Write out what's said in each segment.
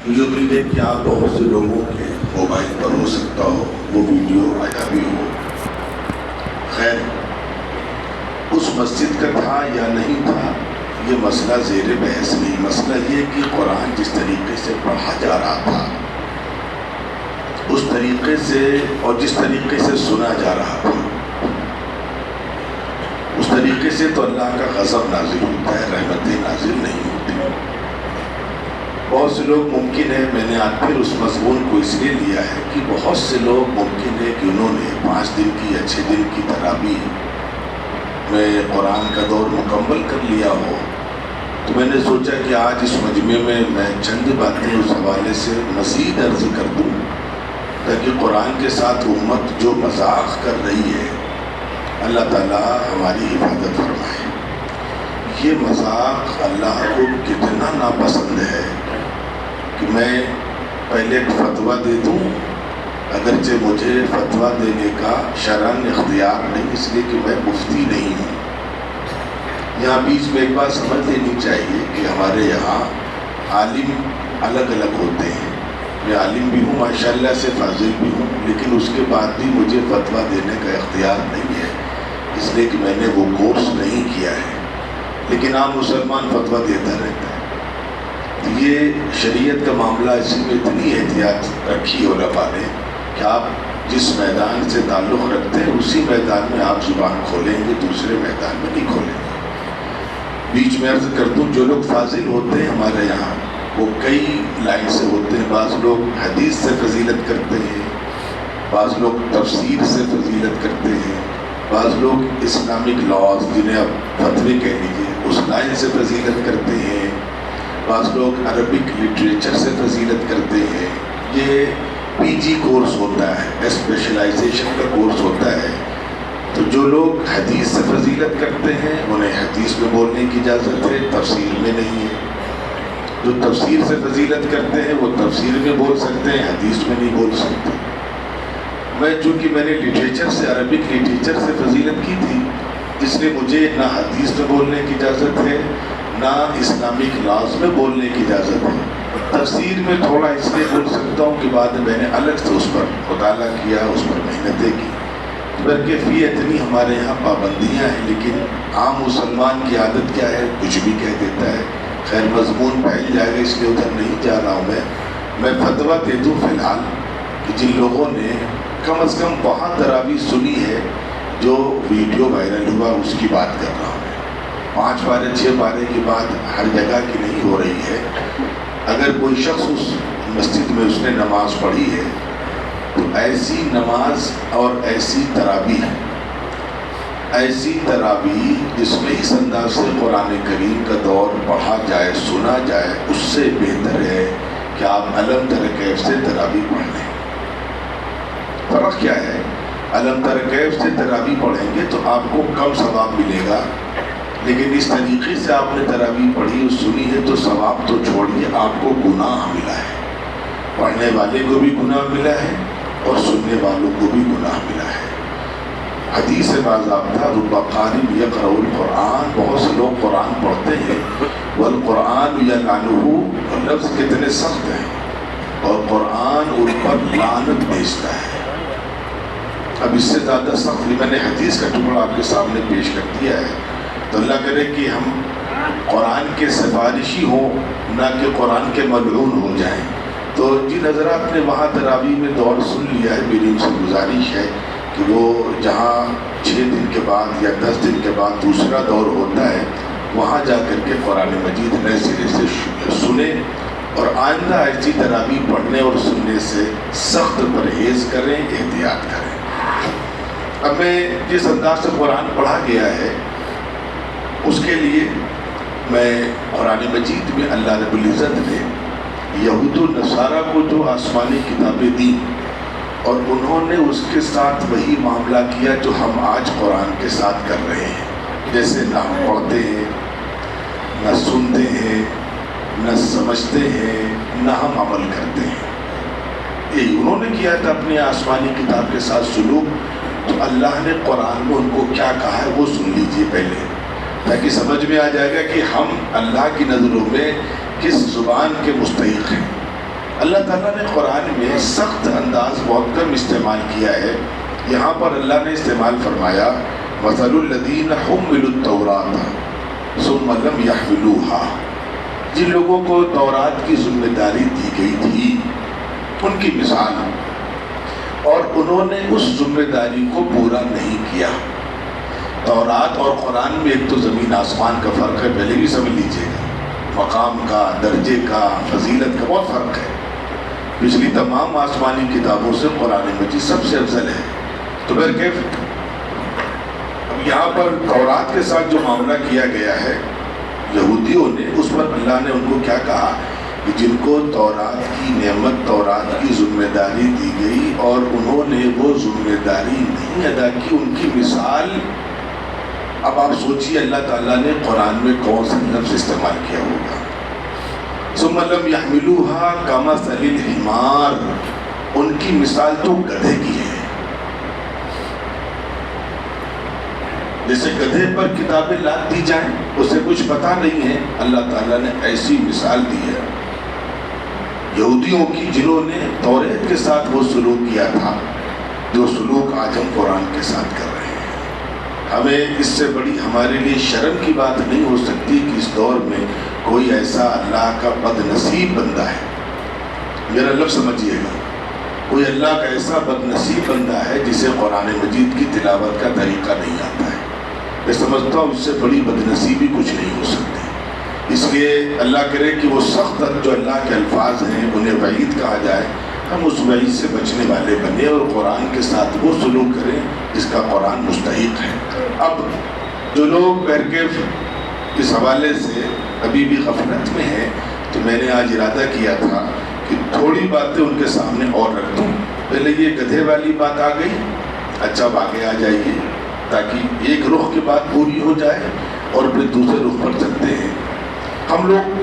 مجھے امید ہے کہ آپ بہت سے لوگوں کے موبائل پر ہو سکتا ہو وہ ویڈیو آیا بھی ہو. خیر، اس مسجد کا تھا یا نہیں تھا یہ مسئلہ زیر بحث نہیں. مسئلہ یہ کہ قرآن جس طریقے سے پڑھا جا رہا تھا اس طریقے سے اور جس طریقے سے سنا جا رہا تھا اس طریقے سے تو اللہ کا غضب نازل ہوتا ہے، رحمتیں نازل نہیں ہوتی. بہت سے لوگ ممکن ہے، میں نے آج پھر اس مضمون کو اس لیے لیا ہے کہ بہت سے لوگ ممکن ہے کہ انہوں نے 5 دن کی یا 6 دن کی تراویح میں قرآن کا دور مکمل کر لیا ہو. تو میں نے سوچا کہ آج اس مجمع میں چند باتیں اس حوالے سے مزید عرض کر دوں تاکہ قرآن کے ساتھ امت جو مذاق کر رہی ہے اللہ تعالیٰ ہماری حفاظت فرمائے. یہ مذاق اللہ کو کتنا ناپسند ہے کہ میں پہلے ایک فتویٰ دے دوں، اگرچہ مجھے فتویٰ دینے کا شرعاً اختیار نہیں، اس لیے کہ میں مفتی نہیں ہوں. یہاں بیچ میں ایک بات سمجھ لینی چاہیے کہ ہمارے یہاں عالم الگ الگ ہوتے ہیں. میں عالم بھی ہوں، ماشاءاللہ سے فاضل بھی ہوں، لیکن اس کے بعد بھی مجھے فتویٰ دینے کا اختیار نہیں ہے، اس لیے کہ میں نے وہ کورس نہیں کیا ہے. لیکن عام مسلمان فتویٰ دیتا رہتا ہے. تو یہ شریعت کا معاملہ، اسی میں اتنی احتیاط رکھی علماء نے کہ آپ جس میدان سے تعلق رکھتے ہیں اسی میدان میں آپ زبان کھولیں گے، دوسرے میدان میں نہیں کھولیں گے. بیچ میں عرض کر دوں، جو لوگ فاضل ہوتے ہیں ہمارے یہاں وہ کئی لائن سے ہوتے ہیں. بعض لوگ حدیث سے فضیلت کرتے ہیں، بعض لوگ تفسیر سے فضیلت کرتے ہیں، بعض لوگ اسلامک لاز جنہیں آپ فتوے کہہ لیجیے اس لائن سے فضیلت کرتے ہیں، بعض لوگ عربک لٹریچر سے فضیلت کرتے ہیں. یہ پی جی کورس ہوتا ہے، اسپیشلائزیشن کا کورس ہوتا ہے. تو جو لوگ حدیث سے فضیلت کرتے ہیں انہیں حدیث میں بولنے کی اجازت ہے، تفسیر میں نہیں ہے. جو تفسیر سے فضیلت کرتے ہیں وہ تفسیر میں بول سکتے ہیں، حدیث میں نہیں بول سکتے. چونکہ میں نے لٹریچر سے، عربک لٹریچر سے فضیلت کی تھی، اس لیے مجھے نہ حدیث میں بولنے کی اجازت ہے نہ اسلامک لاز میں بولنے کی اجازت ہے. تفسیر میں تھوڑا اس لیے بول سکتا ہوں کہ بعد میں نے الگ سے اس پر مطالعہ کیا، اس پر محنتیں کی. برکیفی اتنی ہمارے یہاں پابندیاں ہیں، لیکن عام مسلمان کی عادت کیا ہے، کچھ بھی کہہ دیتا ہے. خیر، مضمون پھیل جائے گا اس لیے ادھر نہیں جا رہا ہوں. میں فتویٰ دے دوں فی الحال کہ جن لوگوں نے کم از کم وہاں تراویح سنی ہے جو ویڈیو وائرل ہوا اس کی بات کر رہا ہوں. 5 پارے 6 پارے کی بات ہر جگہ کی نہیں ہو رہی ہے. اگر کوئی شخص اس مسجد میں اس نے نماز پڑھی ہے تو ایسی نماز اور ایسی تراویح جس میں اس انداز سے قرآن کریم کا دور پڑھا جائے، سنا جائے، اس سے بہتر ہے کہ آپ علم تر کیف سے تراویح پڑھ لیں. فرق کیا ہے؟ علم تر کیف سے تراویح پڑھیں گے تو آپ کو کم ثواب ملے گا، لیکن اس طریقے سے آپ نے تراویح پڑھی اور سنی ہے تو ثواب تو چھوڑیے، آپ کو گناہ ملا ہے. پڑھنے والے کو بھی گناہ ملا ہے اور سننے والوں کو بھی گناہ ملا ہے. حدیث باضابطہ رب قاری یقرأ القرآن، بہت سے لوگ قرآن پڑھتے ہیں، والقرآن یلعنہ، اور لفظ کتنے سخت ہیں، اور قرآن ان پر لعنت بھیجتا ہے. اب اس سے زیادہ سخت میں نے حدیث کا ٹکڑا آپ کے سامنے پیش کر دیا ہے. تو اللہ کرے کہ ہم قرآن کے سفارشی ہوں، نہ کہ قرآن کے ملعون ہو جائیں. تو جن حضرات نے وہاں تراویح میں دور سن لیا ہے، میری ان سے گزارش ہے کہ وہ جہاں 6 دن کے بعد یا 10 دن کے بعد دوسرا دور ہوتا ہے وہاں جا کر کے قرآن مجید نئے سرے سے سنیں، اور آئندہ ایسی تراویح پڑھنے اور سننے سے سخت پرہیز کریں، احتیاط کریں. اب میں جس انداز سے قرآن پڑھا گیا ہے اس کے لیے میں قرآن مجید میں اللہ رب العزت نے یہود و نصارہ کو جو آسمانی کتابیں دیں اور انہوں نے اس کے ساتھ وہی معاملہ کیا جو ہم آج قرآن کے ساتھ کر رہے ہیں. جیسے نہ ہم پڑھتے ہیں، نہ سنتے ہیں، نہ سمجھتے ہیں، نہ ہم عمل کرتے ہیں. یہی انہوں نے کیا تھا اپنی آسمانی کتاب کے ساتھ سلوک. تو اللہ نے قرآن میں ان کو کیا کہا ہے وہ سن لیجئے پہلے، تاکہ سمجھ میں آ جائے گا کہ ہم اللہ کی نظروں میں کس زبان کے مستحق ہیں. اللہ تعالیٰ نے قرآن میں سخت انداز بہت کم استعمال کیا ہے. یہاں پر اللہ نے استعمال فرمایا مثل الذین حملوا التوراۃ ثم لم یحملوها. جن لوگوں کو تورات کی ذمہ داری دی گئی تھی ان کی مثال، اور انہوں نے اس ذمہ داری کو پورا نہیں کیا. تورات اور قرآن میں ایک تو زمین آسمان کا فرق ہے، پہلے بھی سمجھ لیجیے گا. مقام کا، درجے کا، فضیلت کا بہت فرق ہے. پچھلی تمام آسمانی کتابوں سے قرآن مجید سب سے افضل ہے. تو پھر کیف اب یہاں پر تورات کے ساتھ جو معاملہ کیا گیا ہے یہودیوں نے، اس پر اللہ نے ان کو کیا کہا کہ جن کو تورات کی نعمت، تورات کی ذمہ داری دی گئی اور انہوں نے وہ ذمہ داری نہیں ادا کی، ان کی مثال. اب آپ سوچیے اللہ تعالیٰ نے قرآن میں کون سا لفظ استعمال کیا ہوگا. ثم لم يحملوها كمثل الحمار. ان کی مثال تو گدھے کی ہے. جیسے گدھے پر کتابیں لاد دی جائیں، اسے کچھ پتہ نہیں ہے، اللہ تعالیٰ نے ایسی مثال دی ہے یہودیوں کی جنہوں نے توریت کے ساتھ وہ سلوک کیا تھا جو سلوک آج ہم قرآن کے ساتھ کر رہے ہیں. ہمیں اس سے بڑی ہمارے لیے شرم کی بات نہیں ہو سکتی کہ اس دور میں کوئی ایسا اللہ کا بد نصیب بندہ ہے. میرا لفظ سمجھیے گا، کوئی اللہ کا ایسا بد نصیب بندہ ہے جسے قرآن مجید کی تلاوت کا طریقہ نہیں آتا ہے. میں سمجھتا ہوں اس سے بڑی بد نصیبی کچھ نہیں ہو سکتی. اس لیے اللہ کرے کہ وہ سخت جو اللہ کے الفاظ ہیں انہیں وعید کہا جائے، ہم اس وعید سے بچنے والے بنے اور قرآن کے ساتھ وہ سلوک کریں جس کا قرآن مستحق ہے. اب جو لوگ بہرکیف اس حوالے سے ابھی بھی غفلت میں ہیں، تو میں نے آج ارادہ کیا تھا کہ تھوڑی باتیں ان کے سامنے اور رکھ دوں. پہلے یہ گدھے والی بات آ گئی، اچھا اب آگے آ جائیے تاکہ ایک رخ کی بات پوری ہو جائے اور پھر دوسرے رخ پر چلتے ہیں. ہم لوگ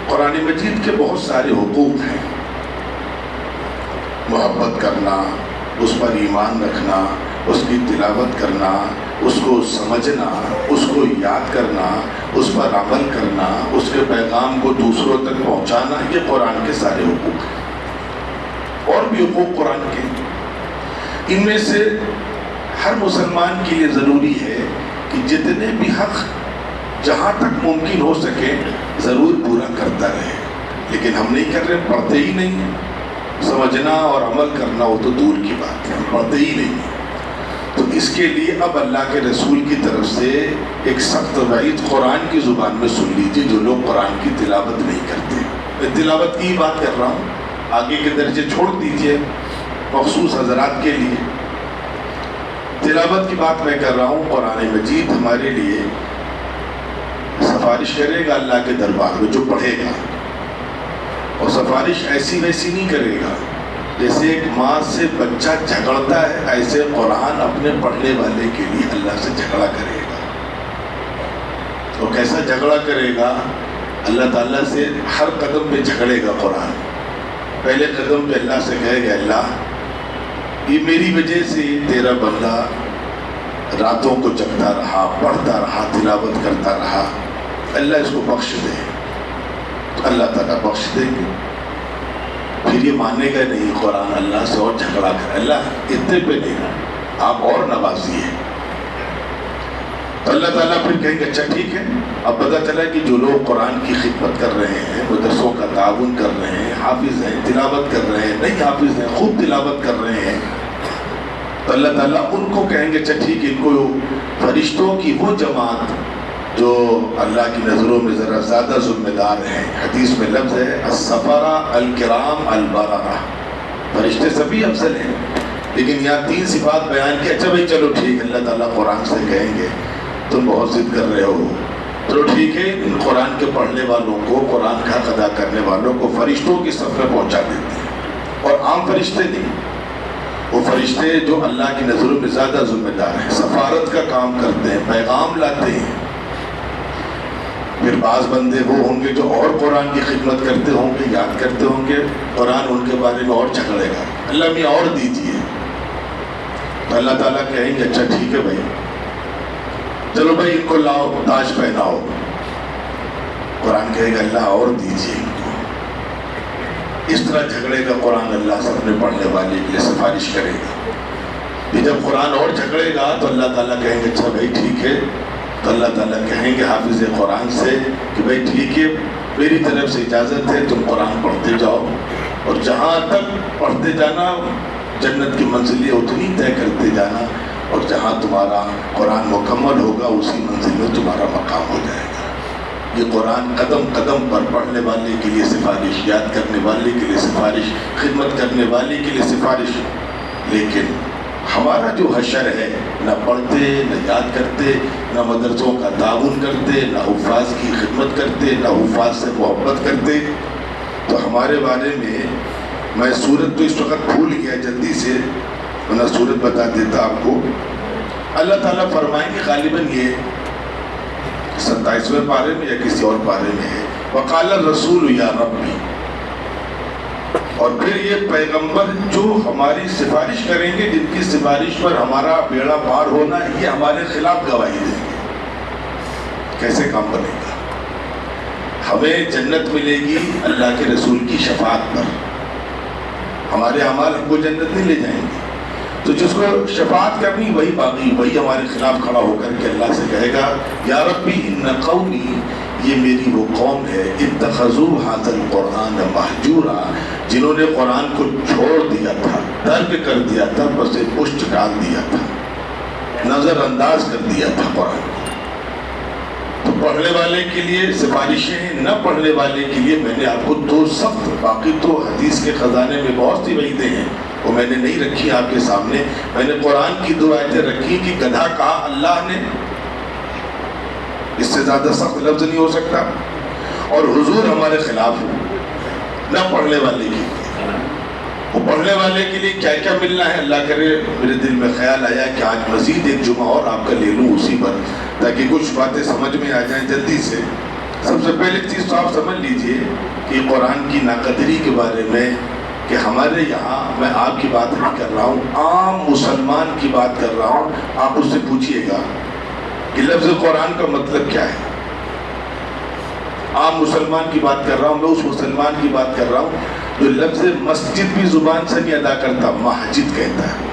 قرآن مجید کے بہت سارے حقوق ہیں، محبت کرنا، اس پر ایمان رکھنا، اس کی تلاوت کرنا، اس کو سمجھنا، اس کو یاد کرنا، اس پر عمل کرنا، اس کے پیغام کو دوسروں تک پہنچانا، یہ قرآن کے سارے حقوق ہیں. اور بھی حقوق قرآن کے، ان میں سے ہر مسلمان کے لیے ضروری ہے کہ جتنے بھی حق جہاں تک ممکن ہو سکے ضرور پورا کرتا رہے. لیکن ہم نہیں کر رہے، پڑھتے ہی نہیں ہیں. سمجھنا اور عمل کرنا وہ تو دور کی بات ہے، ہم پڑھتے ہی نہیں ہیں. تو اس کے لیے اب اللہ کے رسول کی طرف سے ایک سخت وعید قرآن کی زبان میں سن لیجیے جو لوگ قرآن کی تلاوت نہیں کرتے. میں تلاوت کی بات کر رہا ہوں، آگے کے درجے چھوڑ دیجیے مخصوص حضرات کے لیے. تلاوت کی بات میں کر رہا ہوں. قرآن مجید ہمارے لیے سفارش کرے گا اللہ کے دربار میں جو پڑھے گا، اور سفارش ایسی ویسی نہیں کرے گا. جیسے ایک ماں سے بچہ جھگڑتا ہے، ایسے قرآن اپنے پڑھنے والے کے لیے اللہ سے جھگڑا کرے گا. تو کیسا جھگڑا کرے گا؟ اللہ تعالیٰ سے ہر قدم پہ جھگڑے گا قرآن. پہلے قدم پہ اللہ سے کہے گا اللہ یہ میری وجہ سے تیرا بندہ راتوں کو جگتا رہا، پڑھتا رہا، تلاوت کرتا رہا، اللہ اس کو بخش دے. تو اللہ تعالیٰ بخش دیں گے. پھر یہ مانے گا نہیں قرآن اللہ سے اور جھگڑا کر، اللہ اتنے پہ نہیں آپ اور نوازیے. تو اللہ تعالیٰ پھر کہیں گے اچھا ٹھیک ہے. اب پتہ چلا کہ جو لوگ قرآن کی خدمت کر رہے ہیں، مدرسوں کا تعاون کر رہے ہیں، حافظ ہیں، تلاوت کر رہے ہیں، نہیں حافظ ہیں، خوب تلاوت کر رہے ہیں، تو اللہ تعالیٰ ان کو کہیں گے اچھا ٹھیک ہے، ان کو فرشتوں کی وہ جماعت جو اللہ کی نظروں میں ذرا زیادہ ذمہ دار ہیں. حدیث میں لفظ ہے السفرہ الکرام البررہ. فرشتے سبھی افضل ہیں، لیکن یہاں 3 صفات بیان کی. اچھا بھائی چلو ٹھیک، اللہ تعالیٰ قرآن سے کہیں گے تم بہت ضد کر رہے ہو، چلو ٹھیک ہے، ان قرآن کے پڑھنے والوں کو، قرآن کا حق ادا کرنے والوں کو فرشتوں کی صف میں پہنچا دیتے ہیں. اور عام فرشتے نہیں، وہ فرشتے جو اللہ کی نظروں میں زیادہ ذمہ دار ہیں، سفارت کا کام کرتے ہیں، پیغام لاتے ہیں. پھر بعض بندے وہ ہوں گے جو اور قرآن کی خدمت کرتے ہوں گے، یاد کرتے ہوں گے، قرآن ان کے بارے میں اور جھگڑے گا، اللہ میں اور دیجیے. تو اللہ تعالیٰ کہیں گے اچھا ٹھیک ہے بھائی، چلو بھائی ان کو لاؤ، تاج پہناؤ. قرآن کہے گا اللہ اور دیجیے ان کو. اس طرح جھگڑے گا قرآن اللہ سے اپنے پڑھنے والے کے لیے سفارش کرے گا. کہ جب قرآن اور جھگڑے گا تو اللہ تعالیٰ کہیں گے اچھا بھائی ٹھیک ہے. تو اللہ تعالیٰ کہیں گے حافظ قرآن سے کہ بھائی ٹھیک ہے میری طرف سے اجازت ہے تم قرآن پڑھتے جاؤ اور جہاں تک پڑھتے جانا جنت کی منزلیں اتنی طے کرتے جانا اور جہاں تمہارا قرآن مکمل ہوگا اسی منزل میں تمہارا مقام ہو جائے گا. یہ قرآن قدم قدم پر پڑھنے والے کے لیے سفارش, یاد کرنے والے کے لیے سفارش, خدمت کرنے والے کے لیے سفارش. لیکن ہمارا جو حشر ہے نہ پڑھتے نہ یاد کرتے نہ مدرسوں کا تعاون کرتے نہ حفاظ کی خدمت کرتے نہ حفاظ سے محبت کرتے. تو ہمارے بارے میں صورت تو اس وقت بھول گیا جلدی سے ورنہ صورت بتا دیتا آپ کو. اللہ تعالیٰ فرمائیں گے غالباً یہ 27ویں پارے میں یا کسی اور پارے میں ہے وقال الرسول یا ربی. اور پھر یہ پیغمبر جو ہماری سفارش کریں گے جن کی سفارش پر ہمارا بیڑا پار ہونا یہ ہمارے خلاف گواہی دیں گے. کیسے کام بنے گا؟ ہمیں جنت ملے گی اللہ کے رسول کی شفاعت پر. ہمارے اعمال ہم کو جنت نہیں لے جائیں گے. تو جس کو شفاعت کرنی وہی باقی وہی ہمارے خلاف کھڑا ہو کر کے اللہ سے کہے گا یا ربی ان قومی, یہ میری وہ قوم ہے اتخذوا ھذا القرآن مہجورا, جنہوں نے قرآن کو چھوڑ دیا تھا, ترک کر دیا تھا, بس پشت ڈال دیا تھا, نظر انداز کر دیا تھا قرآن کو. تو پڑھنے والے کے لیے سفارشیں ہیں, نہ پڑھنے والے کے لیے میں نے آپ کو دو سخت, باقی تو حدیث کے خزانے میں بہت سی وعیدیں ہیں وہ میں نے نہیں رکھی آپ کے سامنے. میں نے قرآن کی دو آیتیں رکھی کہ گدھا کہا اللہ نے, اس سے زیادہ سخت لفظ نہیں ہو سکتا, اور حضور ہمارے خلاف نہ پڑھنے والے کی. وہ پڑھنے والے کے لیے کیا کیا ملنا ہے اللہ کرے. میرے دل میں خیال آیا کہ آج مزید ایک جمعہ اور آپ کا لے لوں اسی پر تاکہ کچھ باتیں سمجھ میں آ جائیں جلدی سے. سب سے پہلے چیز تو آپ سمجھ لیجئے کہ قرآن کی ناقدری کے بارے میں کہ ہمارے یہاں, میں آپ کی بات نہیں کر رہا ہوں, عام مسلمان کی بات کر رہا ہوں. آپ اس سے پوچھئے گا کہ لفظ قرآن کا مطلب کیا ہے. عام مسلمان کی بات کر رہا ہوں, میں اس مسلمان کی بات کر رہا ہوں جو لفظ مسجد بھی زبان سے نہیں ادا کرتا, مسجد کہتا ہے.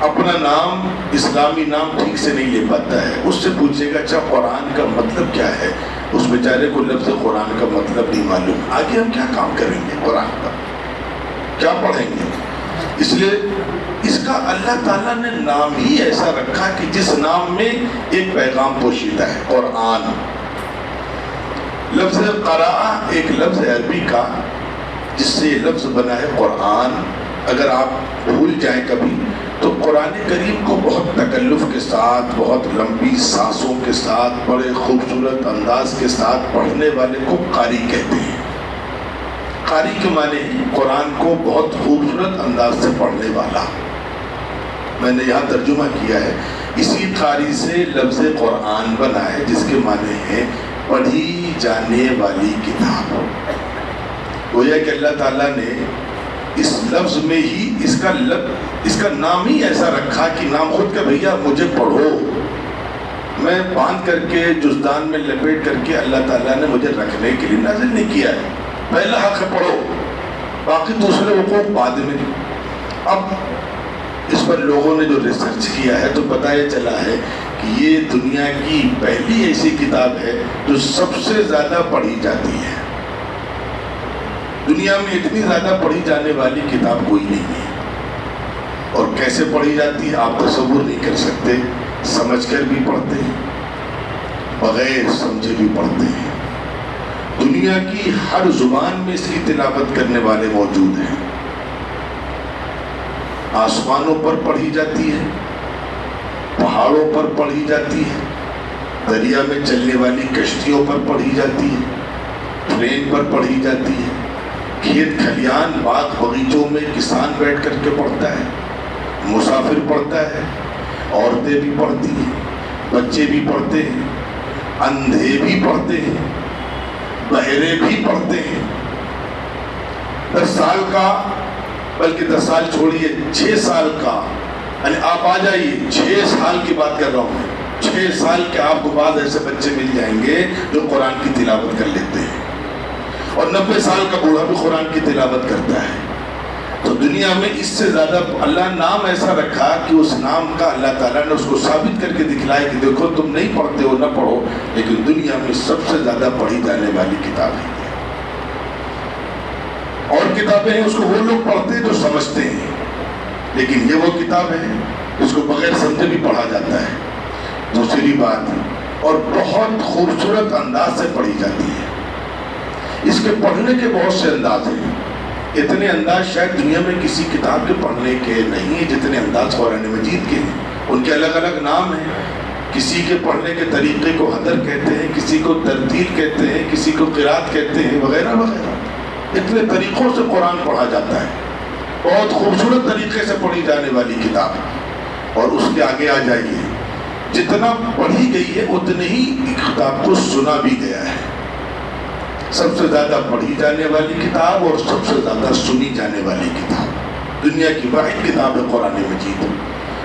اپنا نام اسلامی نام ٹھیک سے نہیں لے پاتا ہے. اس سے پوچھے گا اچھا قرآن کا مطلب کیا ہے, اس بیچارے کو لفظ قرآن کا مطلب نہیں معلوم. آگے ہم کیا کام کریں گے قرآن کا, کیا پڑھیں گے؟ اس لیے اس کا اللہ تعالیٰ نے نام ہی ایسا رکھا کہ جس نام میں ایک پیغام پوشیدہ ہے, قرآن. لفظ قراء ایک لفظ ہے عربی کا جس سے یہ لفظ بنا ہے قرآن. اگر آپ بھول جائیں کبھی تو قرآن کریم کو بہت تکلف کے ساتھ, بہت لمبی سانسوں کے ساتھ, بڑے خوبصورت انداز کے ساتھ پڑھنے والے کو قاری کہتے ہیں. قاری کے معنی قرآن کو بہت خوبصورت انداز سے پڑھنے والا. میں نے یہاں ترجمہ کیا ہے, اسی قاری سے لفظ قرآن بنا ہے جس کے معنی ہے پڑھی جانے والی کتاب. گویا کہ اللہ تعالیٰ نے اس لفظ میں ہی اس کا نام ہی ایسا رکھا کہ نام خود کا بھیا مجھے پڑھو. میں باندھ کر کے جزدان میں لپیٹ کر کے اللہ تعالیٰ نے مجھے رکھنے کے لیے نازل نہیں کیا ہے. پہلا حق ہے پڑھو, باقی دوسرے حقوق بعد میں. اب اس پر لوگوں نے جو ریسرچ کیا ہے تو پتہ یہ چلا ہے کہ یہ دنیا کی پہلی ایسی کتاب ہے جو سب سے زیادہ پڑھی جاتی ہے. دنیا میں اتنی زیادہ پڑھی جانے والی کتاب کوئی نہیں ہے. اور کیسے پڑھی جاتی ہے آپ تصور نہیں کر سکتے. سمجھ کر بھی پڑھتے ہیں, بغیر سمجھے بھی پڑھتے ہیں. دنیا کی ہر زبان میں اس کی تلاوت کرنے والے موجود ہیں. آسمانوں پر پڑھی جاتی ہے, پہاڑوں پر پڑھی جاتی ہے, دریا میں چلنے والی کشتیوں پر پڑھی جاتی ہے, ٹرین پر پڑھی جاتی ہے, کھیت کھلیان باغ باغیچوں میں کسان بیٹھ کر کے پڑھتا ہے, مسافر پڑھتا ہے, عورتیں بھی پڑھتی ہیں, بچے بھی پڑھتے ہیں, اندھے بھی پڑھتے ہیں, بہرے بھی پڑھتے ہیں. 10 سال کا, بلکہ 10 سال چھوڑیے 6 سال کا, یعنی آپ آ جائیے 6 سال کی بات کر رہا ہوں میں. 6 سال کے آپ کو بعض ایسے بچے مل جائیں گے جو قرآن کی تلاوت کر لیتے ہیں. اور 90 سال کا بوڑھا بھی قرآن کی تلاوت کرتا ہے. تو دنیا میں اس سے زیادہ اللہ نام ایسا رکھا کہ اس نام کا اللہ تعالیٰ نے اس کو ثابت کر کے دکھلائے کہ دیکھو تم نہیں پڑھتے ہو نہ پڑھو، لیکن دنیا میں سب سے زیادہ پڑھی جانے والی کتاب ہے. اور کتابیں ہیں اس کو وہ لوگ پڑھتے ہیں جو سمجھتے ہیں، لیکن یہ وہ کتاب ہے اس کو بغیر سمجھے بھی پڑھا جاتا ہے. دوسری بات، اور بہت خوبصورت انداز سے پڑھی جاتی ہے. اس کے پڑھنے کے بہت سے انداز ہیں. اتنے انداز شاید دنیا میں کسی کتاب کے پڑھنے کے نہیں ہیں جتنے انداز قرآن مجید کے ہیں. ان کے الگ الگ نام ہیں. کسی کے پڑھنے کے طریقے کو حدر کہتے ہیں، کسی کو ترتیل کہتے ہیں، کسی کو قرات کہتے ہیں، وغیرہ وغیرہ. اتنے طریقوں سے قرآن پڑھا جاتا ہے. بہت خوبصورت طریقے سے پڑھی جانے والی کتاب. اور اس کے آگے آ جائیے، جتنا پڑھی گئی ہے اتنے ہی کتاب کو سنا بھی گیا ہے. سب سے زیادہ پڑھی جانے والی کتاب اور سب سے زیادہ سنی جانے والی کتاب دنیا کی واحد کتاب ہے قرآن مجید.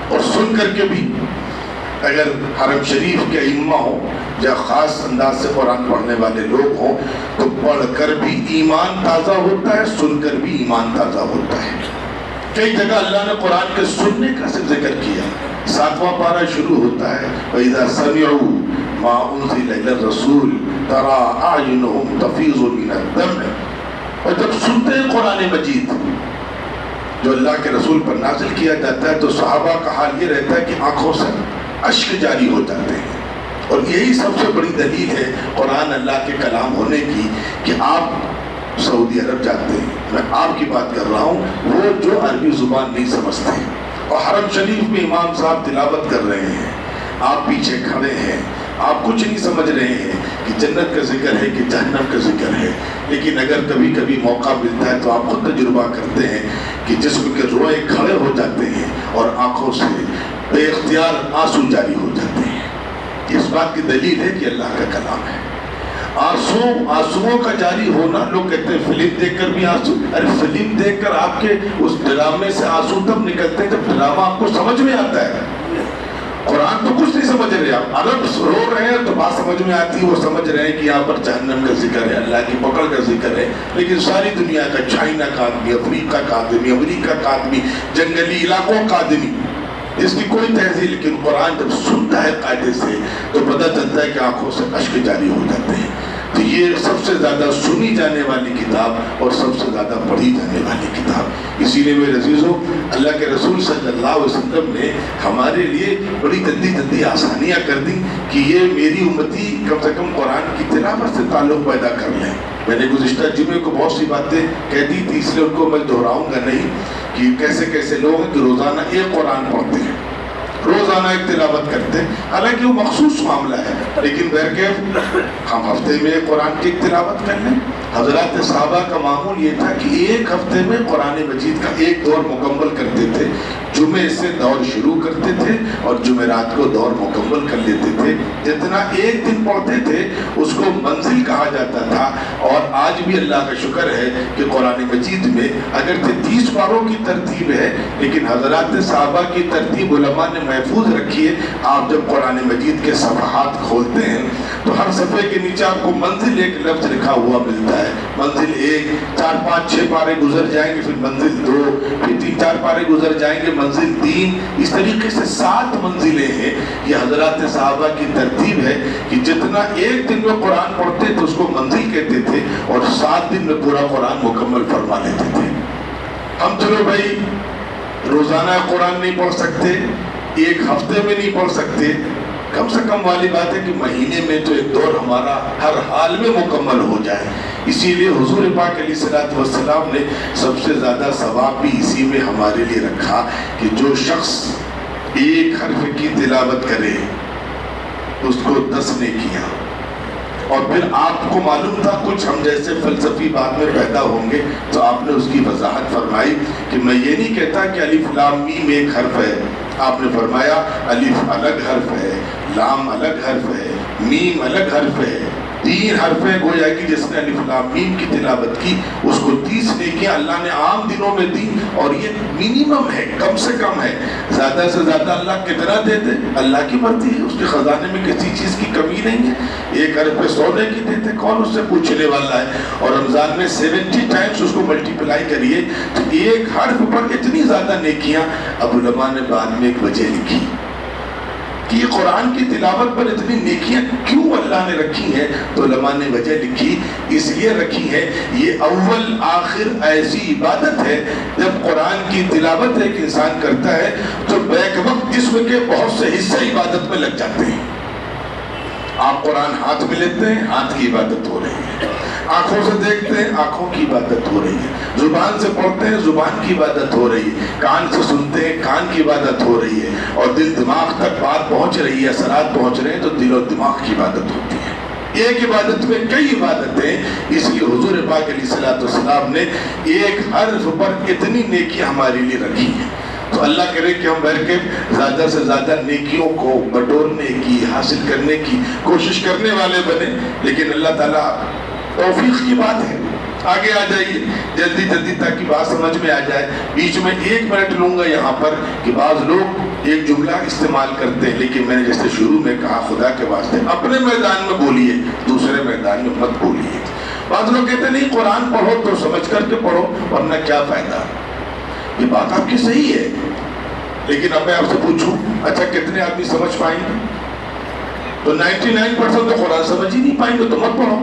اور سن کر کے بھی اگر حرم شریف کے ائمہ ہوں یا خاص انداز سے قرآن پڑھنے والے لوگ ہوں تو پڑھ کر بھی ایمان تازہ ہوتا ہے، سن کر بھی ایمان تازہ ہوتا ہے. کئی جگہ اللہ نے قرآن کے سننے کا ذکر کیا. 7واں پارہ شروع ہوتا ہے وَإِذَا سَمِعُوا مَا أُنزِلَ إِلَى الرَّسُولِ تَرَىٰ أَعْيُنَهُمْ تَفِيضُ مِنَ الدَّمْعِ. اور جب سنتے ہیں قرآن مجید جو اللہ کے رسول پر نازل کیا جاتا ہے تو صحابہ کا حال یہ رہتا ہے کہ آنکھوں سے اشک جاری ہو جاتے ہیں. اور یہی سب سے بڑی دلیل ہے قرآن اللہ کے کلام ہونے کی کہ آپ سعودی عرب جاتے ہیں، میں آپ کی بات کر رہا ہوں، وہ جو عربی زبان نہیں سمجھتے اور حرم شریف میں امام صاحب تلاوت کر رہے ہیں، آپ پیچھے کھڑے ہیں، آپ کچھ نہیں سمجھ رہے ہیں کہ جنت کا ذکر ہے کہ جہنم کا ذکر ہے. لیکن اگر کبھی کبھی موقع ملتا ہے تو آپ خود تجربہ کرتے ہیں کہ جسم کے روئے کھڑے ہو جاتے ہیں اور آنکھوں سے بے اختیار آنسو جاری ہو جاتے ہیں. اس بات کی دلیل ہے کہ اللہ کا کلام ہے. آنسوؤں کا جاری ہونا، لوگ کہتے ہیں فلم دیکھ کر بھی آنسو. ارے فلم دیکھ کر آپ کے اس ڈرامے سے آنسو تب نکلتے ہیں جب ڈرامہ آپ کو سمجھ میں آتا ہے. قرآن تو کچھ نہیں سمجھ رہے، آپ عرب رو رہے ہیں تو بات سمجھ میں آتی ہے، وہ سمجھ رہے ہیں کہ یہاں پر جہنم کا ذکر ہے، اللہ کی پکڑ کا ذکر ہے. لیکن ساری دنیا کا، چائنا کا آدمی، افریقہ کا آدمی، امریکہ کا آدمی، جنگلی علاقوں کا آدمی، اس کی کوئی تہذیب، لیکن قرآن جب سنتا ہے قاعدے سے تو پتہ چلتا ہے کہ آنکھوں سے اشک جاری ہو جاتے ہیں. تو یہ سب سے زیادہ سنی جانے والی کتاب اور سب سے زیادہ پڑھی جانے والی کتاب. اسی لیے میرے عزیزوں، اللہ کے رسول صلی اللہ علیہ وسلم نے ہمارے لیے بڑی جلدی آسانیاں کر دی کہ یہ میری امتی کم سے کم قرآن کی تلاوت سے تعلق پیدا کر لیں. میں نے گزشتہ جمعے کو بہت سی باتیں کہہ دی تھی، اس لیے ان کو میں دہراؤں گا نہیں کہ کیسے کیسے لوگ ہیں کہ روزانہ ایک قرآن پڑھتے ہیں، روزانہ ایک تلاوت کرتے ہیں. حالانکہ وہ مخصوص معاملہ ہے، لیکن بہرکیف ہم ہفتے میں قرآن کی تلاوت کر لیں. حضرات صحابہ کا معمول یہ تھا کہ ایک ہفتے میں قرآن مجید کا ایک دور مکمل کرتے تھے. جمعے سے دور شروع کرتے تھے اور جمعرات کو دور مکمل کر لیتے تھے. جتنا ایک دن پڑھتے تھے اس کو منزل کہا جاتا تھا. اور آج بھی اللہ کا شکر ہے کہ قرآن مجید میں اگرچہ 30 پاروں کی ترتیب ہے لیکن حضرات صحابہ کی ترتیب علماء نے محفوظ رکھی ہے. آپ جب قرآن مجید کے صفحات کھولتے ہیں تو ہر صفحے کے نیچے آپ کو منزل ایک لفظ لکھا ہوا ملتا ہے. منزل 1، 4، 5، 6 پارے گزر جائیں گے، پھر منزل 2، پھر 3، 4 پارے گزر جائیں گے، منزل 3. اس طریقے سے 7 منزلیں ہیں. یہ حضرات صحابہ کی ترتیب ہے کہ جتنا ایک دن میں قرآن پڑھتے تو اس کو منزل کہتے تھے اور 7 دن میں پورا قرآن مکمل فرما لیتے تھے. ہم چلو بھائی روزانہ قرآن نہیں پڑھ سکتے، ایک ہفتے میں نہیں پڑھ سکتے، کم سے کم والی بات ہے کہ مہینے میں تو ایک دور ہمارا ہر حال میں مکمل ہو جائے. اسی لیے حضور پاک علیہ الصلوۃ والسلام نے سب سے زیادہ ثواب بھی اسی میں ہمارے لیے رکھا کہ جو شخص ایک حرف کی تلاوت کرے اس کو 10 نیکیاں. اور پھر آپ کو معلوم تھا کچھ ہم جیسے فلسفی بات میں پیدا ہوں گے تو آپ نے اس کی وضاحت فرمائی کہ میں یہ نہیں کہتا کہ الف لام میم ایک حرف ہے. آپ نے فرمایا الف الگ حرف ہے، لام الگ حرف ہے، میم الگ حرف ہے. 3 حرفیں گویا کہ جس نے الف لام میم کی تلاوت کی اس کو 30 نیکیاں اللہ نے عام دنوں میں دی، اور یہ منیمم ہے، کم سے کم ہے۔ زیادہ سے زیادہ اللہ کتنا دے دے اللہ کی مرضی ہے، اس کے خزانے میں کسی چیز کی کمی نہیں ہے۔ 1 حرف پہ 100 نیکی دیتے، کون اس سے پوچھنے والا ہے؟ اور رمضان میں 70 ٹائمز اس کو ملٹیپلائی کریے تو 1 حرف پر اتنی زیادہ نیکیاں۔ اب علماء نے بعد میں ایک وجہ لکھی کہ یہ قرآن کی تلاوت پر اتنی نیکیاں کیوں اللہ نے رکھی ہیں، تو علماء نے وجہ لکھی، اس لیے رکھی ہے یہ اول آخر ایسی عبادت ہے جب قرآن کی تلاوت ایک انسان کرتا ہے تو بیک وقت جسم کے بہت سے حصے عبادت میں لگ جاتے ہیں۔ آپ قرآن ہاتھ میں لیتے ہیں، ہاتھ کی عبادت ہو رہی ہے، آنکھوں سے دیکھتے ہیں، آنکھوں کی عبادت ہو رہی ہے، زبان سے پڑھتے ہیں، زبان کی عبادت ہو رہی ہے، کان سے سنتے ہیں، کان کی عبادت ہو رہی ہے، اور دل دماغ تک بات پہنچ رہی ہے، اثرات پہنچ رہے ہیں تو دل اور دماغ کی عبادت ہوتی ہے۔ ایک عبادت میں کئی عبادتیں، اس لیے حضور پاک علیہ السلام نے 1 حرف پر اتنی نیکی ہمارے لیے رکھی ہیں۔ تو اللہ کرے کہ ہم بیٹھ کے زیادہ سے زیادہ نیکیوں کو بٹورنے کی، حاصل کرنے کی کوشش کرنے والے بنے، لیکن اللہ تعالیٰ توفیق کی بات ہے۔ آگے آ جائیے جلدی جلدی تاکہ بات سمجھ میں آ جائے۔ بیچ میں 1 منٹ لوں گا یہاں پر کہ بعض لوگ ایک جملہ استعمال کرتے ہیں، لیکن میں نے جیسے شروع میں کہا خدا کے واسطے اپنے میدان میں بولیے، دوسرے میدان میں مت بولیے۔ بعض لوگ کہتے ہیں نہیں قرآن پڑھو تو سمجھ کر کے پڑھو ورنہ کیا فائدہ۔ یہ بات آپ کی صحیح ہے، لیکن اب میں آپ سے پوچھوں اچھا کتنے آدمی سمجھ پائیں گے؟ تو 99% تو قرآن سمجھ ہی نہیں پائیں گے، تو مت پڑھو۔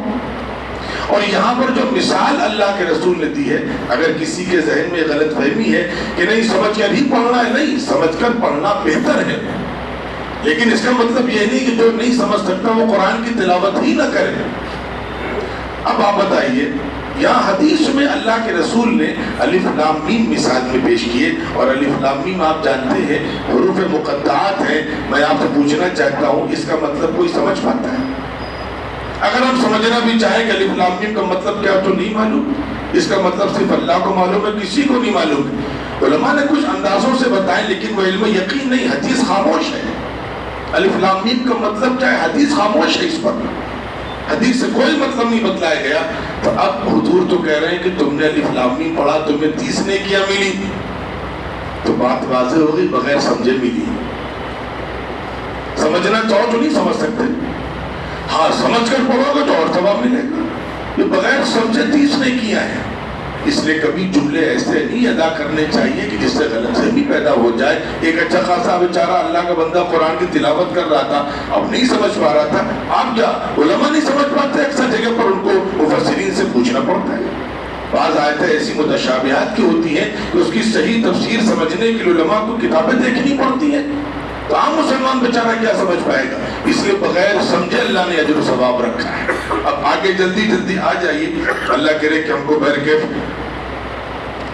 اور یہاں پر جو مثال اللہ کے رسول نے دی ہے، اگر کسی کے ذہن میں غلط فہمی ہے کہ نہیں سمجھ کر ہی پڑھنا ہے، نہیں، سمجھ کر پڑھنا بہتر ہے، لیکن اس کا مطلب یہ نہیں کہ جو نہیں سمجھ سکتا وہ قرآن کی تلاوت ہی نہ کرے۔ اب آپ بتائیے، یہاں حدیث میں اللہ کے رسول نے الف لام میم مثال میں پیش کیے، اور الف لام میم آپ جانتے ہیں حروف مقطعات ہیں۔ میں آپ سے پوچھنا چاہتا ہوں اس کا مطلب کوئی سمجھ پاتا ہے؟ اگر ہم سمجھنا بھی چاہیں کہ الف لام میم کا مطلب کیا تو نہیں معلوم، اس کا مطلب صرف اللہ کو معلوم ہے، کسی کو نہیں معلوم۔ علماء نے کچھ اندازوں سے بتائیں لیکن وہ علم یقین نہیں، حدیث خاموش ہے۔ الف لام میم کا مطلب کیا ہے؟ حدیث خاموش ہے اس پر، حدیث سے کوئی مطلب نہیں بتلایا گیا۔ تو اب حضور تو کہہ رہے ہیں کہ تم نے الف لام میم پڑھا تمہیں 30 نیکیاں ملی، تو بات واضح ہوگی بغیر سمجھے ملی۔ سمجھنا چاہو تو نہیں سمجھ سکتے، ہاں سمجھ کر پڑھو گے تو اور ثواب ملے گا۔ یہ بغیر سمجھے 30 نیکیاں ہیں۔ اس لیے کبھی جملے ایسے نہیں ادا کرنے چاہیے کہ جس سے غلط فہمی پیدا ہو جائے۔ ایک اچھا خاصا بیچارہ اللہ کا بندہ قرآن کی تلاوت کر رہا تھا، اب نہیں سمجھ پا رہا تھا، آپ کیا علماء نہیں سمجھ پاتے؟ اکثر جگہ پر ان کو مفسرین سے پوچھنا پڑتا ہے۔ بعض آیتیں ایسی متشابہات کی ہوتی ہیں کہ اس کی صحیح تفسیر سمجھنے کے لیے علماء کو کتابیں دیکھنی پڑتی ہیں، تو عام مسلمان بیچارہ کیا سمجھ پائے گا؟ اس لیے بغیر سمجھے اللہ نے اجر و ثواب رکھا ہے۔ اب آگے جلدی جلدی آ جائیے، اللہ کرے کہ ہم کو برکت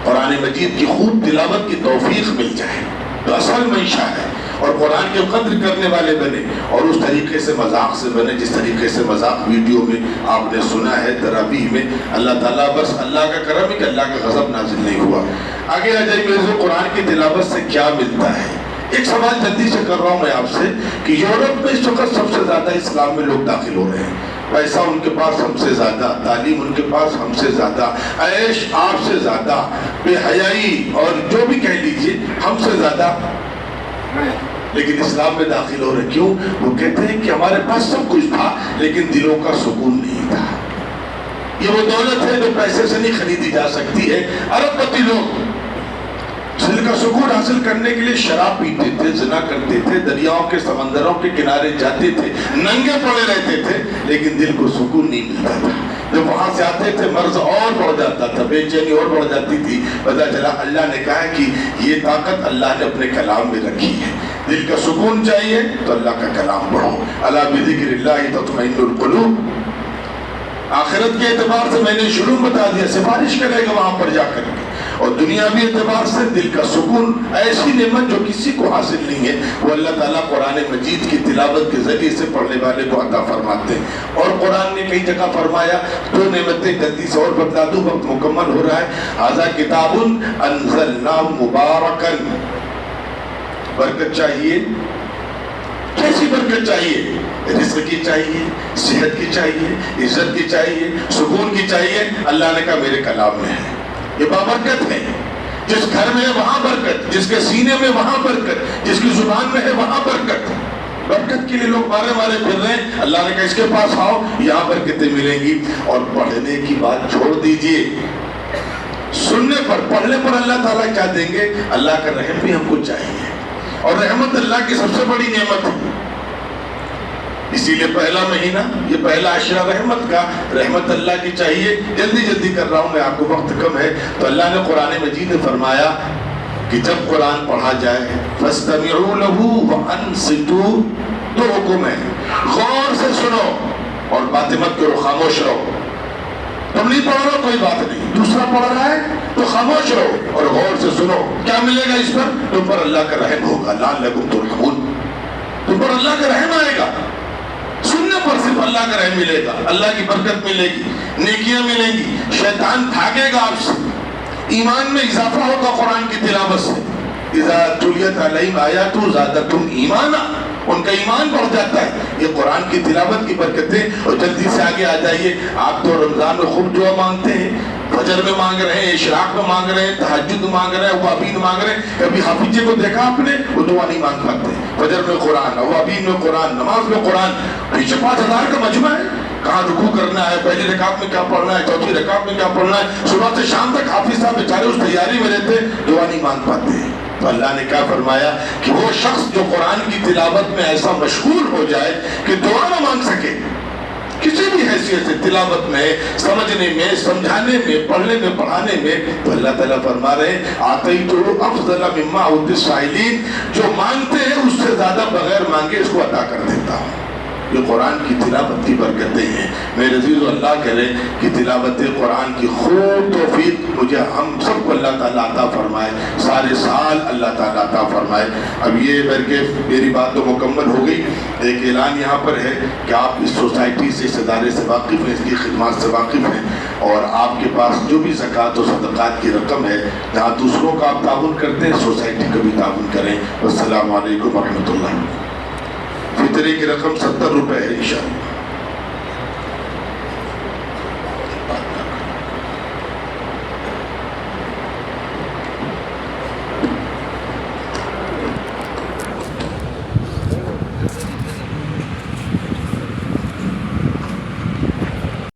قرآن مجید کی خوب تلاوت کی توفیق مل جائے، تو اصل منشا ہے، اور قرآن کی قدر کرنے والے بنے، اور اس طریقے سے مذاق سے بنے جس طریقے سے مذاق ویڈیو میں آپ نے سنا ہے تراویح میں۔ اللہ تعالیٰ بس اللہ کا کرم ہے کہ اللہ کا غضب نازل نہیں ہوا۔ آگے آ جائیے میرے قرآن کی تلاوت سے کیا ملتا ہے؟ ایک سوال جلدی سے کر رہا ہوں میں آپ سے کہ یورپ میں اس وقت سب سے زیادہ اسلام میں لوگ داخل ہو رہے ہیں، پیسہ ان کے پاس ہم سے زیادہ، تعلیم ان کے پاس ہم سے زیادہ، عیش آپ سے زیادہ، بے حیائی اور جو بھی کہہ لیجئے ہم سے زیادہ، لیکن اسلام میں داخل ہو رہے۔ کیوں؟ وہ کہتے ہیں کہ ہمارے پاس سب کچھ تھا لیکن دلوں کا سکون نہیں تھا۔ یہ وہ دولت ہے جو پیسے سے نہیں خریدی جا سکتی ہے۔ ارب پتی لوگ دل کا سکون حاصل کرنے کے لیے شراب پیتے تھے، زنا کرتے تھے، دریاؤں کے سمندروں کے کنارے جاتے تھے، ننگے پڑے رہتے تھے، لیکن دل کو سکون نہیں ملتا تھا۔ جب وہاں سے آتے تھے مرض اور بڑھ جاتا تھا، بے چینی اور بڑھ جاتی تھی۔ پتہ چلا اللہ نے کہا کہ یہ طاقت اللہ نے اپنے کلام میں رکھی ہے۔ دل کا سکون چاہیے تو اللہ کا کلام پڑھو، الا بذکر اللہ تطمئن القلوب۔ آخرت کے اعتبار سے میں نے شروع بتا دیا، سفارش کرے گا وہاں پر جا کر کے، اور دنیاوی اعتبار سے دل کا سکون ایسی نعمت جو کسی کو حاصل نہیں ہے، وہ اللہ تعالیٰ قرآن مجید کی تلاوت کے ذریعے سے پڑھنے والے کو عطا فرماتے ہیں۔ اور قرآن نے کئی جگہ فرمایا، دو نعمتیں جلدی سے اور بتلا دوں، وقت مکمل ہو رہا ہے۔ ھذا کتاب انزلناہ مبارکن، برکت چاہیے، کیسی برکت چاہیے؟ رزق کی چاہیے، صحت کی چاہیے، عزت کی چاہیے، سکون کی چاہیے، اللہ نے کہا میرے کلام میں ہے، یہ بابرکت ہے، جس گھر میں ہے وہاں برکت، جس کے سینے میں وہاں برکت، جس کی زبان میں ہے وہاں برکت۔ برکت کے لیے لوگ مارے مارے پھر رہے ہیں، اللہ نے کہا اس کے پاس آؤ، یہاں برکتیں ملیں گی۔ اور پڑھنے کی بات چھوڑ دیجئے، سننے پر، پڑھنے پر اللہ تعالیٰ کیا دیں گے؟ اللہ کا رحم بھی ہم کو چاہیے، اور رحمت اللہ کی سب سے بڑی نعمت ہے۔ اسی لیے پہلا مہینہ، یہ پہلا عشرہ رحمت کا، رحمت اللہ کی چاہیے۔ جلدی کر رہا ہوں میں، آپ کو وقت کم ہے، تو اللہ نے قرآن مجید میں فرمایا کہ جب قرآن پڑھا جائے فَاسْتَمِعُوا لَهُ وَأَنصِتُوا، دو حکم ہے، غور سے سنو اور باتیں مت کرو، خاموش رہو۔ تم نہیں پڑھ رہے ہو کوئی بات نہیں، دوسرا پڑھ رہا ہے تو خاموش رہو اور غور سے سنو۔ کیا ملے گا اس پر؟ تم پر اللہ کا رحم ہوگا، لعلکم ترحمون، تم پر اللہ کا رحم آئے گا۔ سننے پر صرف اللہ کا رحم ملے گا، اللہ کی برکت ملے گی، نیکیاں ملیں گی، شیطان بھاگے گا آپ سے، ایمان میں اضافہ ہوگا قرآن کی تلاوت سے۔ اذا تلیت علیہم آیاتہ زادتہم ایمانا، ان کا ایمان بڑھ جاتا ہے، یہ قرآن کی تلاوت کی برکتیں۔ اور جلدی سے آگے آ جائیے، آپ تو رمضان میں خوب دعا مانگتے ہیں، فجر میں مانگ رہے ہیں، اشراق میں مانگ رہے ہیں، تہجد میں مانگ رہے ہیں، اوابین مانگ رہے ہیں۔ کبھی حافظ جی کو دیکھا آپ نے؟ وہ دعا نہیں مانگ پاتے، فجر میں قرآن، اوابین میں قرآن، نماز میں قرآن، پیچھے 5000 کا مجمع ہے، کہاں رکوع کرنا ہے، پہلی رکعت میں کیا پڑھنا ہے، چوتھی رکعت میں کیا پڑھنا ہے، صبح سے شام تک حافظ صاحب بیچارے اس تیاری میں رہتے، دعا نہیں مانگ پاتے ہیں۔ تو اللہ نے کیا فرمایا کہ وہ شخص جو قرآن کی تلاوت میں ایسا مشغول ہو جائے کہ دعا نہ مانگ سکے، کسی بھی حیثیت سے، تلاوت میں، سمجھنے میں، سمجھانے میں، پڑھنے میں، پڑھانے میں، تو اللہ تعالیٰ فرما رہے ہیں آتیتُ افضل مما اوتی السائلین، جو مانگتے ہیں اس سے زیادہ بغیر مانگے اس کو عطا کر دیتا ہوں۔ یہ قرآن کی تلاوت کی برکتیں ہیں۔ میرے عزیزو، اللہ کرے کہ تلاوت قرآن کی خوب توفیق مجھے ہم سب کو اللہ تعالیٰ عطا فرمائے، سارے سال اللہ تعالیٰ عطا فرمائے۔ اب یہ بلکہ میری بات تو مکمل ہو گئی، ایک اعلان یہاں پر ہے کہ آپ اس سوسائٹی سے، اس ادارے سے واقف ہیں، اس کی خدمات سے واقف ہیں، اور آپ کے پاس جو بھی زکوٰۃ و صدقات کی رقم ہے، جہاں دوسروں کا آپ تعاون کرتے ہیں، سوسائٹی کا بھی تعاون کریں۔ السلام علیکم ورحمۃ اللہ۔ فطرے کی رقم 70 روپے ہے انشاءاللہ۔